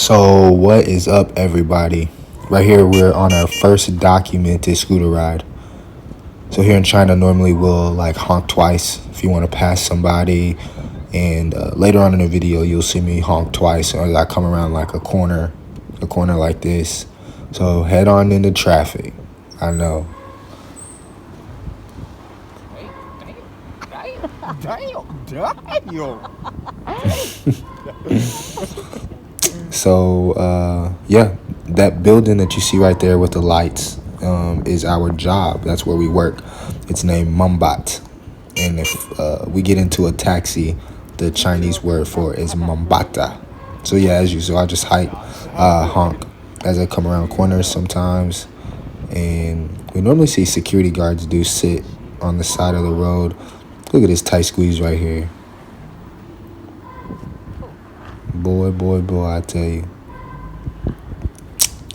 So what is up, everybody? Right here we're on our first documented scooter ride. So here in China, normally we'll like honk twice if you want to pass somebody, and later on in the video you'll see me honk twice as I come around like a corner like this. So head on into traffic. I know. Damn. So yeah, that building that you see right there with the lights is our job. That's where we work. It's named Mumbat, and if we get into a taxi, the Chinese word for it is Mumbata. So yeah, as usual, I just honk as I come around corners sometimes, and we normally see security guards do sit on the side of the road. Look at this tight squeeze right here. Boy, I tell you.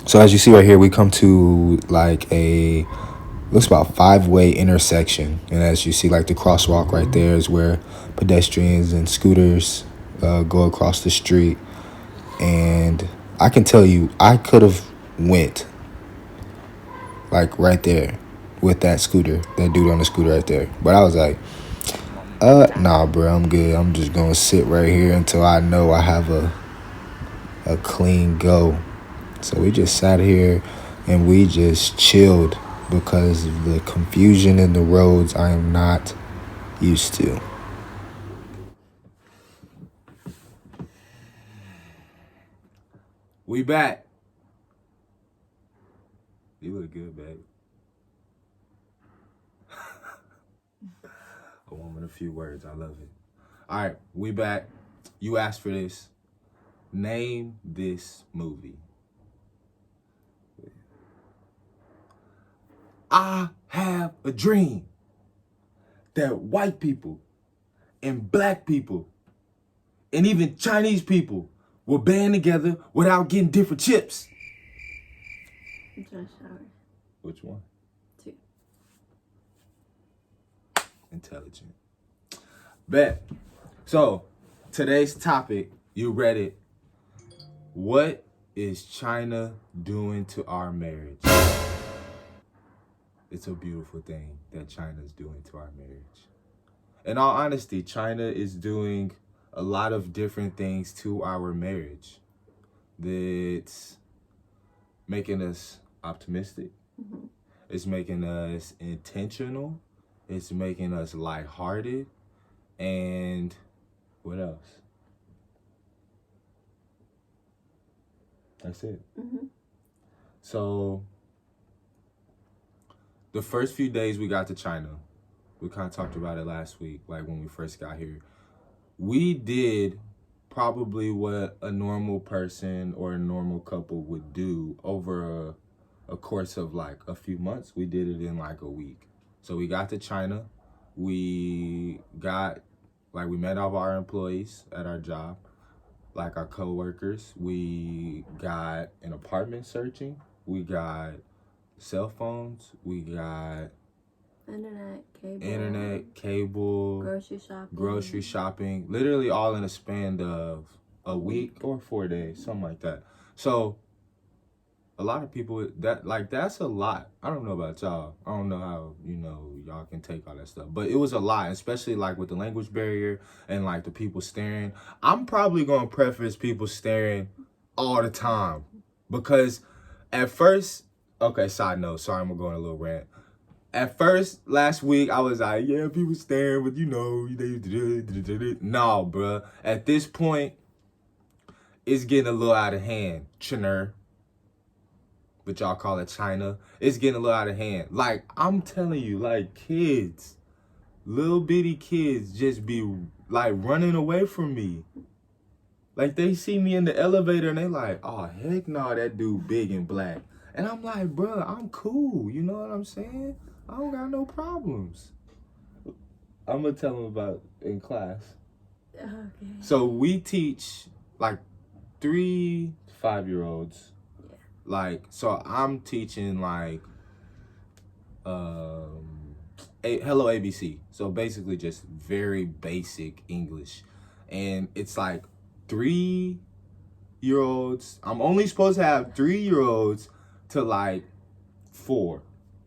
So as you see right here, we come to like looks about 5-way intersection. And as you see, like the crosswalk right there is where pedestrians and scooters go across the street. And I can tell you, I could have went like right there with that dude on the scooter right there. But I was like, nah, bro, I'm good. I'm just going to sit right here until I know I have a clean go. So we just sat here and we just chilled because of the confusion in the roads I am not used to. We back. You look good, babe. A woman, a few words. I love it. All right, we back. You asked for this. Name this movie. I have a dream that white people and black people and even Chinese people will band together without getting different chips. Josh Howard. Which one? 2. Intelligent. Bet. So, today's topic, you read it. What is China doing to our marriage? It's a beautiful thing that China's doing to our marriage. In all honesty, China is doing a lot of different things to our marriage that's making us optimistic. Mm-hmm. It's making us intentional. It's making us lighthearted. And what else? That's it. Mm-hmm. So the first few days we got to China, we kind of talked about it last week, like when we first got here. We did probably what a normal person or a normal couple would do over a course of like a few months. We did it in like a week. So we got to China. We met all of our employees at our job, like our coworkers. We got an apartment searching. We got cell phones. We got internet, cable, grocery shopping, literally all in a span of a week or 4 days, something like that. So a lot of people that's a lot. I don't know about y'all. I don't know how, y'all can take all that stuff. But it was a lot, especially like with the language barrier and like the people staring. I'm probably gonna preface people staring all the time. Because at first, okay, side note, sorry I'm going a little rant. At first, last week, I was like, yeah, people staring, but no, bruh. At this point, it's getting a little out of hand. Chiner. But y'all call it China. It's getting a little out of hand. Like, I'm telling you, like, kids, little bitty kids just be, like, running away from me. Like, they see me in the elevator and they like, oh, heck no, that dude big and black. And I'm like, bruh, I'm cool. You know what I'm saying? I don't got no problems. I'm going to tell them about in class. Okay. So we teach, like, 3 to 5-year-olds. Like, so I'm teaching like hello ABC. So basically just very basic English. And it's like 3 3-year-olds. I'm only supposed to have 3-year-olds to like 3 or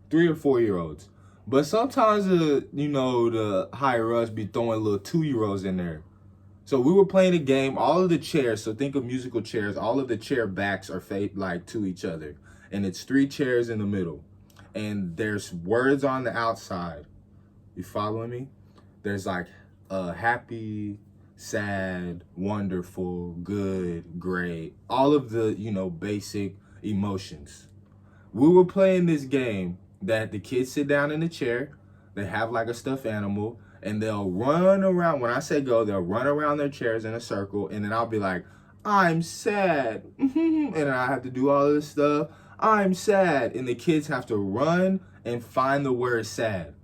4-year-olds. But sometimes the higher ups be throwing little 2-year-olds in there. So we were playing a game. All of the chairs, so think of musical chairs. All of the chair backs are like to each other, and it's 3 chairs in the middle, and there's words on the outside. You following me? There's like happy, sad, wonderful, good, great. All of the basic emotions. We were playing this game that the kids sit down in a chair. They have like a stuffed animal, and they'll run around. When I say go, they'll run around their chairs in a circle, and then I'll be like, I'm sad. And then I have to do all this stuff. I'm sad. And the kids have to run and find the word sad.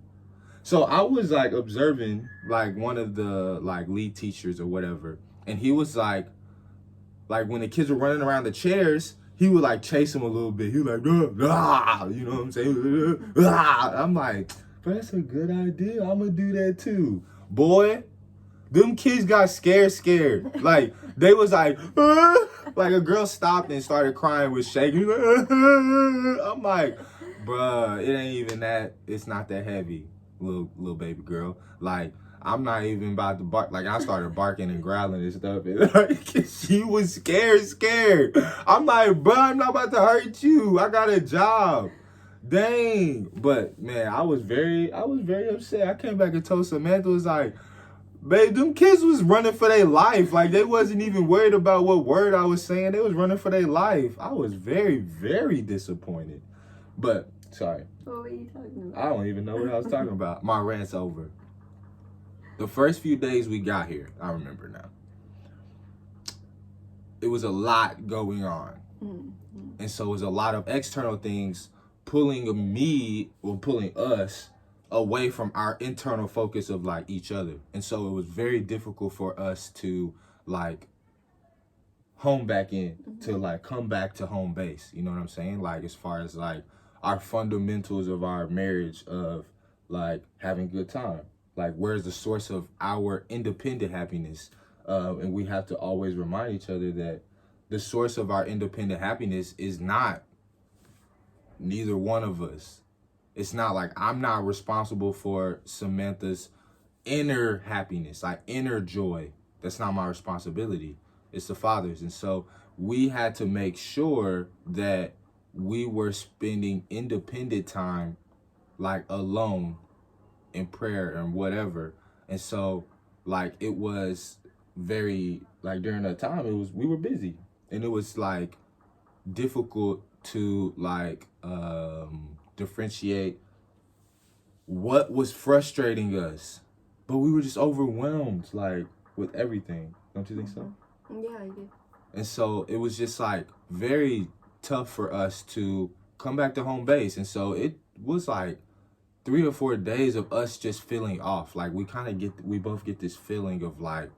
So I was like observing like one of the like lead teachers or whatever, and he was like when the kids were running around the chairs, he would like chase them a little bit. He was like, ah, you know what I'm saying? Ah. I'm like, bro, that's a good idea. I'm gonna do that too. Boy, them kids got scared. Like they was like, ah. Like a girl stopped and started crying with shaking. I'm like, bruh, it ain't even that. It's not that heavy, little baby girl. Like I'm not even about to bark. Like I started barking and growling and stuff. And like, she was scared. I'm like, bruh, I'm not about to hurt you. I got a job. Dang. But man, I was very upset. I came back and told Samantha, was like, babe, them kids was running for their life. Like they wasn't even worried about what word I was saying. They was running for their life. I was very, very disappointed. But sorry. What were you talking about? I don't even know what I was talking about. My rant's over. The first few days we got here, I remember now. It was a lot going on. Mm-hmm. And so it was a lot of external things pulling us away from our internal focus of like each other. And so it was very difficult for us to like home back in, to like come back to home base. You know what I'm saying? Like as far as like our fundamentals of our marriage of like having good time. Like where's the source of our independent happiness? And we have to always remind each other that the source of our independent happiness is not neither one of us. It's not like I'm not responsible for Samantha's inner happiness, like inner joy. That's not my responsibility. It's the Father's. And so we had to make sure that we were spending independent time like alone in prayer and whatever. And so like it was very like during that time we were busy, and it was like difficult to like differentiate what was frustrating us, but we were just overwhelmed like with everything. Don't you think so? Yeah, I do. And so it was just like very tough for us to come back to home base. And so it was like 3 or 4 days of us just feeling off. Like we both get this feeling of like,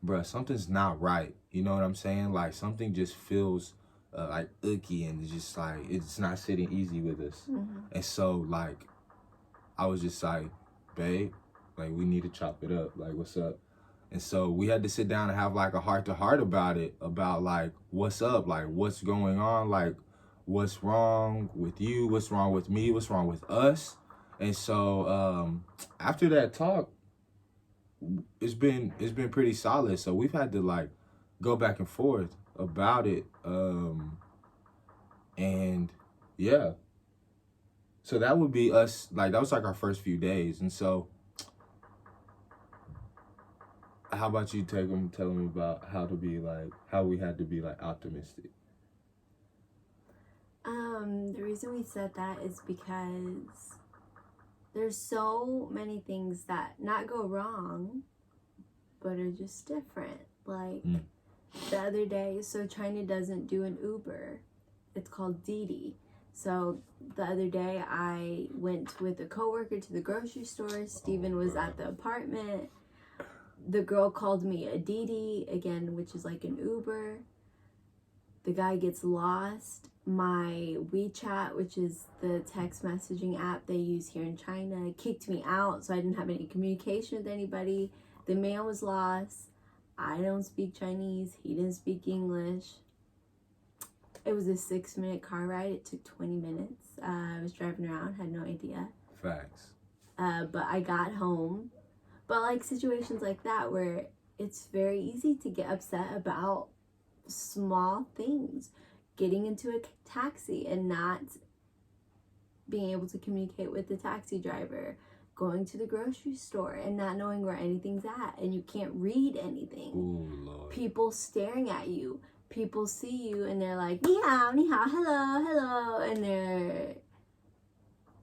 bruh, something's not right. You know what I'm saying? Like something just feels like icky, and it's just like, it's not sitting easy with us. Mm-hmm. And so like, I was just like, babe, like we need to chop it up. Like, what's up? And so we had to sit down and have like a heart to heart about it, about like, what's up? Like, what's going on? Like, what's wrong with you? What's wrong with me? What's wrong with us? And so after that talk, it's been pretty solid. So we've had to like go back and forth about it. And yeah. So that would be us, like that was like our first few days. And so how about you tell them about how we had to be like optimistic? The reason we said that is because there's so many things that not go wrong, but are just different. Like the other day, so China doesn't do an Uber. It's called Didi. So the other day I went with a coworker to the grocery store. Steven was at the apartment. The girl called me a Didi, again, which is like an Uber. The guy gets lost. My WeChat, which is the text messaging app they use here in China, kicked me out, so I didn't have any communication with anybody. The man was lost. I don't speak Chinese. He didn't speak English. It was a 6-minute car ride. It took 20 minutes. I was driving around, had no idea. Facts. But I got home. But like situations like that where it's very easy to get upset about small things. Getting into a taxi and not being able to communicate with the taxi driver. Going to the grocery store and not knowing where anything's at and you can't read anything. Ooh, Lord. People staring at you. People see you and they're like, ni hao, hello, hello. And they're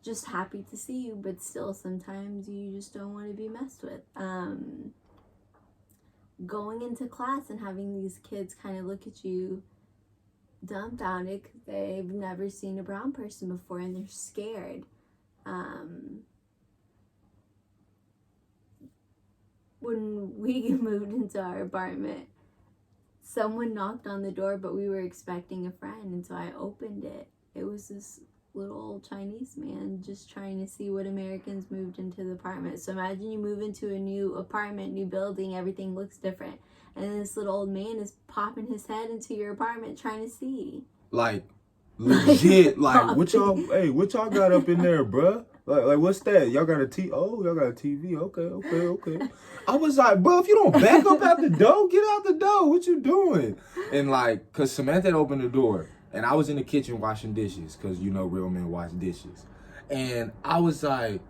just happy to see you, but still sometimes you just don't want to be messed with. Going into class and having these kids kind of look at you dumbfounded because they've never seen a brown person before and they're scared. When we moved into our apartment, someone knocked on the door, but we were expecting a friend, and so I opened it. It was this little old Chinese man just trying to see what Americans moved into the apartment. So imagine you move into a new apartment, new building, everything looks different. And this little old man is popping his head into your apartment trying to see. Like, legit, like, what y'all got up in there, bruh? Like, what's that? Y'all got a y'all got a TV. Okay. I was like, bro, if you don't back up out the door, get out the door. What you doing? And like, cause Samantha had opened the door, and I was in the kitchen washing dishes, cause you know real men wash dishes. And I was like,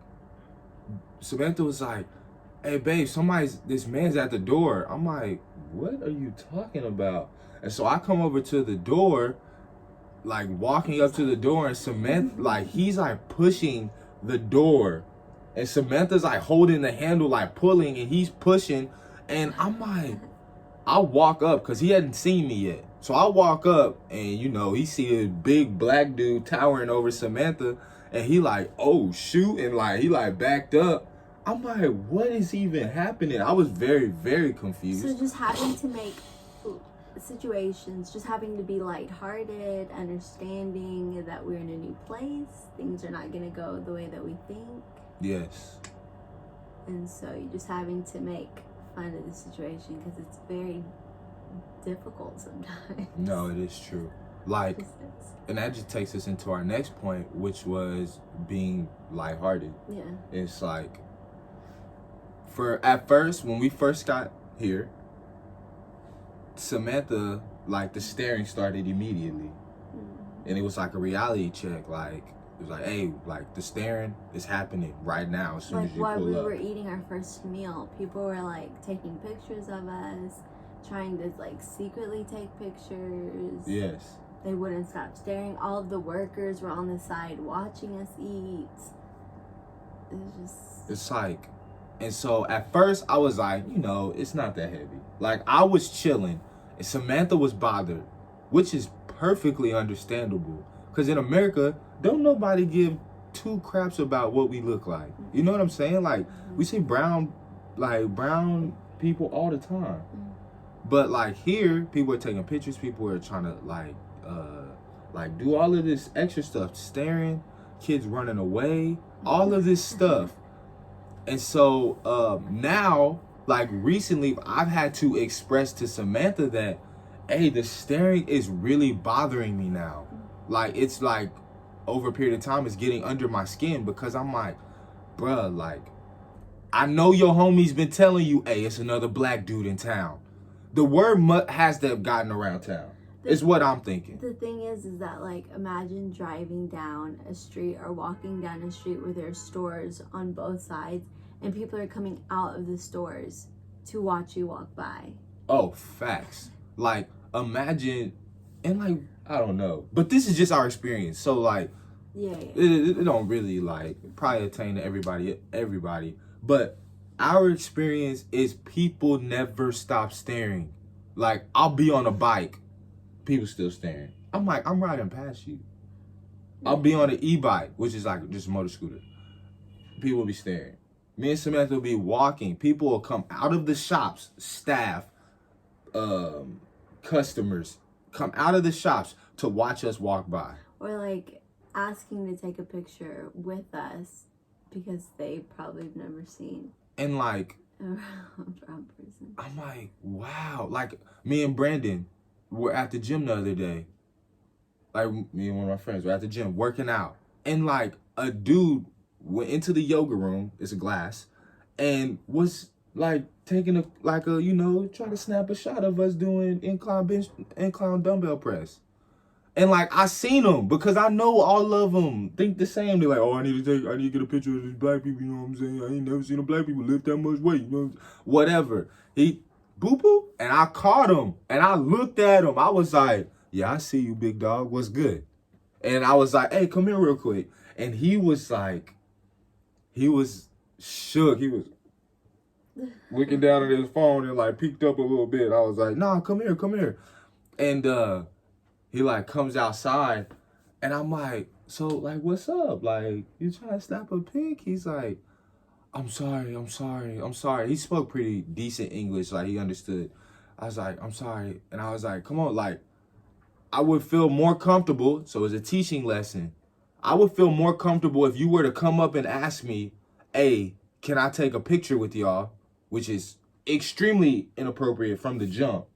Samantha was like, hey babe, this man's at the door. I'm like, what are you talking about? And so I come over to the door, like walking up to the door, and Samantha, like, he's like pushing the door, and Samantha's like holding the handle, like pulling, and he's pushing. And I'm like, I walk up because he hadn't seen me yet. So I walk up, and you know, he see a big black dude towering over Samantha, and he like, oh shoot, and like he like backed up. I'm like, what is even happening? I was very, very confused. So just having to make situations, just having to be lighthearted, understanding that we're in a new place, things are not going to go the way that we think. Yes. And so you're just having to make fun of the situation because it's very difficult sometimes. No, it is true. Like, and that just takes us into our next point, which was being lighthearted. Yeah. It's like, at first, when we first got here, Samantha, like, the staring started immediately. And it was like a reality check. Like, it was like, hey, like, the staring is happening right now as soon like as you pull up. while we were eating our first meal, people were like taking pictures of us, trying to like secretly take pictures. Yes. They wouldn't stop staring. All of the workers were on the side watching us eat. It was just... It's like, and so at first I was like, you know, it's not that heavy. Like, I was chilling and Samantha was bothered, which is perfectly understandable. Because in America, don't nobody give two craps about what we look like. You know what I'm saying? Like, we see brown people all the time. But like here, people are taking pictures, people are trying to like do all of this extra stuff, staring, kids running away, all of this stuff. And so now, like recently, I've had to express to Samantha that, hey, the staring is really bothering me now. Like, it's like over a period of time, it's getting under my skin because I'm like, bruh, like, I know your homie's been telling you, hey, it's another black dude in town. The word has to have gotten around town. Is what I'm thinking. The thing is that, like, imagine driving down a street or walking down a street where there's stores on both sides and people are coming out of the stores to watch you walk by. Oh, facts. Like, imagine, and like, I don't know. But this is just our experience. So, like, yeah. It don't really, like, probably attain to everybody. But our experience is people never stop staring. Like, I'll be on a bike. People still staring. I'm like, I'm riding past you. I'll be on an eBIKE, which is like just a motor scooter. People will be staring. Me and Samantha will be walking. People will come out of the shops, staff, customers, come out of the shops to watch us walk by. Or like asking to take a picture with us because they probably have never seen. And like, a brown person. I'm like, wow. Like, me and Brandon were at the gym the other day, like me and one of my friends were at the gym working out, and like a dude went into the yoga room, it's a glass, and was like taking a trying to snap a shot of us doing incline dumbbell press. And like I seen them because I know all of them think the same. They're like, oh, I need to get a picture of these black people. You know what I'm saying? I ain't never seen a black people lift that much weight. You know, whatever. He boo boo, and I caught him, and I looked at him. I was like, yeah, I see you, big dog. What's good? And I was like, hey, come here real quick. And he was like, he was shook. He was looking down at his phone and like peeked up a little bit. I was like, nah, come here. And he like comes outside, and I'm like, so like, what's up? Like, you trying to snap a pic? He's like, I'm sorry. He spoke pretty decent English, like he understood. I was like, I'm sorry. And I was like, come on, like, I would feel more comfortable. So it's a teaching lesson. I would feel more comfortable if you were to come up and ask me, hey, can I take a picture with y'all? Which is extremely inappropriate from the jump.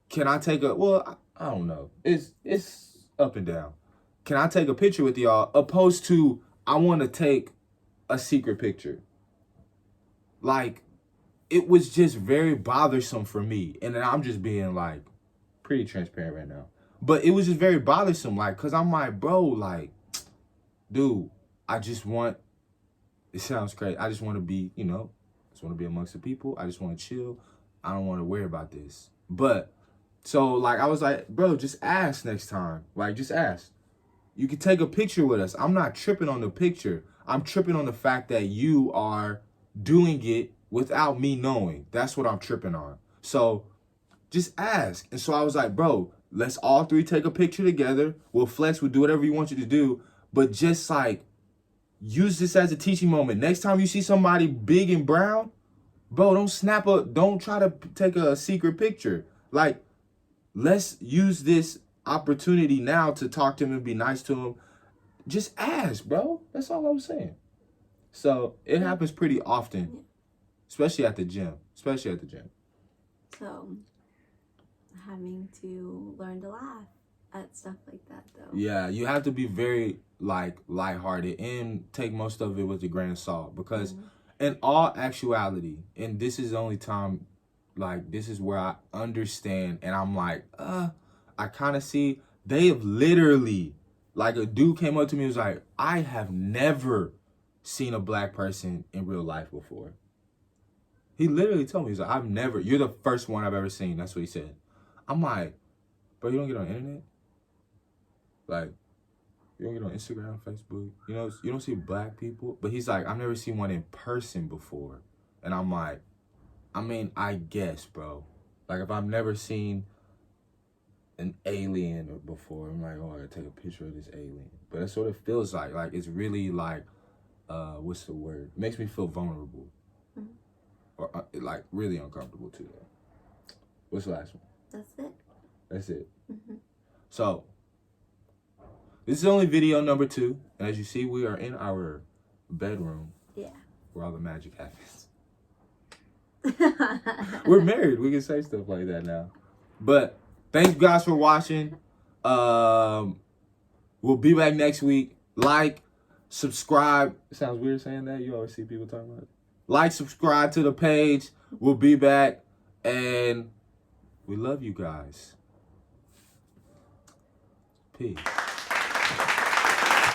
Can I take I don't know. It's up and down. Can I take a picture with y'all? Opposed to, I want to take a secret picture. Like, it was just very bothersome for me. And then I'm just being like pretty transparent right now. But it was just very bothersome. Like, cause I'm like, bro, like, dude, it sounds crazy. I just want to be, just want to be amongst the people. I just want to chill. I don't want to worry about this. But so, like, I was like, bro, just ask next time. Like, just ask. You can take a picture with us. I'm not tripping on the picture. I'm tripping on the fact that you are doing it without me knowing. That's what I'm tripping on. So, just ask. And so I was like, bro, let's all three take a picture together. We'll flex. We'll do whatever you want you to do. But just, like, use this as a teaching moment. Next time you see somebody big and brown, bro, don't try to take a secret picture. Like, let's use this opportunity now to talk to him and be nice to him. Just ask, bro. That's all I was saying. So it happens pretty often, especially at the gym. So having to learn to laugh at stuff like that, though. Yeah, you have to be very like lighthearted and take most of it with a grain of salt, because in all actuality, and this is the only time, like, this is where I understand, and I'm like, I kind of see, they have literally, like, a dude came up to me and was like, I have never seen a black person in real life before. He literally told me, he's like, you're the first one I've ever seen. That's what he said. I'm like, bro, you don't get on the internet? Like, you don't get on Instagram, Facebook? You don't see black people? But he's like, I've never seen one in person before. And I'm like, I mean, I guess, bro. Like, if I've never seen an alien before, I'm like, oh, I gotta take a picture of this alien. But that's what it feels like. Like, it's really like, what's the word? It makes me feel vulnerable. Or, like, really uncomfortable, too, though. What's the last one? That's it. So, this is only video number 2. And as you see, we are in our bedroom. Yeah. Where all the magic happens. We're married. We can say stuff like that now. But thanks, guys, for watching. We'll be back next week. Like, subscribe. It sounds weird saying that. You always see people talking about it. Like, subscribe to the page. We'll be back. And we love you guys. Peace.